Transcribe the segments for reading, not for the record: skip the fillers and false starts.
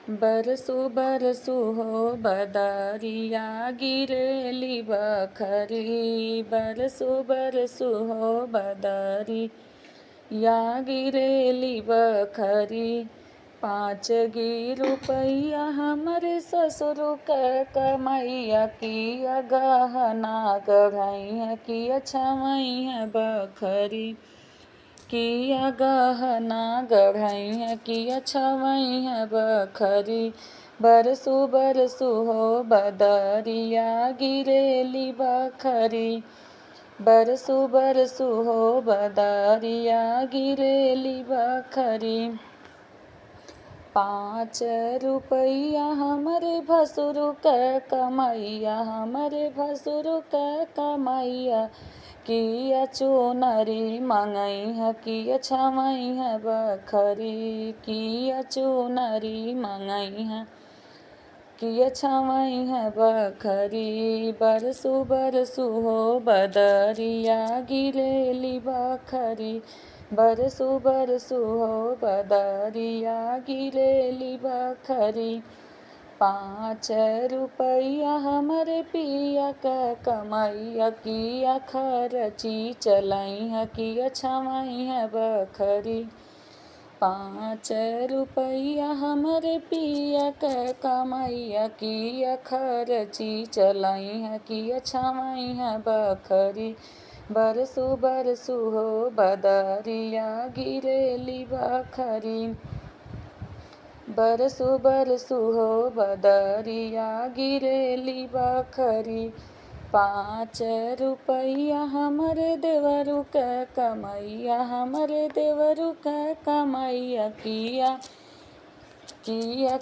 बरसु बरसु हो बदरिया गिरेली बखरी। बरसु बरसु हो बदरिया गिरेली बखरी। 5 रुपया हमरे ससुर क कमैया किया गहना गढ़ैया किया छवैया बखरी। किया गहना गढ़ैया किया छवैया बखरी। बरसु बरसु हो बदरिया गिरेली बखरी। बरसु बरसु हो बदरिया गिरेली बखरी। 5 रुपया हमरे भसुर क कमैया हमरे भसुर क कमैया किया चुनरी मंगैया किया छवैया बखरी। किया चुनरी मंगैया किया छवैया बखरी। बरसु बरसु हो बदरिया गिरेली बखरी। बरसु बरसु हो बदरिया गिरेली बखरी। 5 रुपया हमरे पिया क कमैया किया खरची चलैया किया छवैया बखरी। 5 रुपया हमरे पिया क कमैया किया खरची चलैया किया छवैया बखरी। बरसु बरसु हो बदरिया गिरेली बखरी। बरसु बरसु हो बदरिया गिरेली बखरी। 5 रुपया हमरे देवरु क कमैया हमरे देवरु क कमैया किया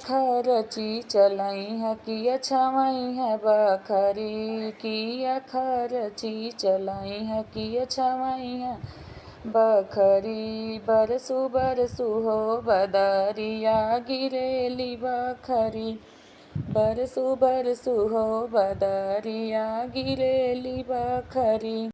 खरची चलैया किया छवैया बखरी। किया खरची चलैया किया छवैया बखरी। बरसु बरसु हो बदरिया गिरेली बखरी। बरसु बरसु हो बदरिया गिरेली बखरी।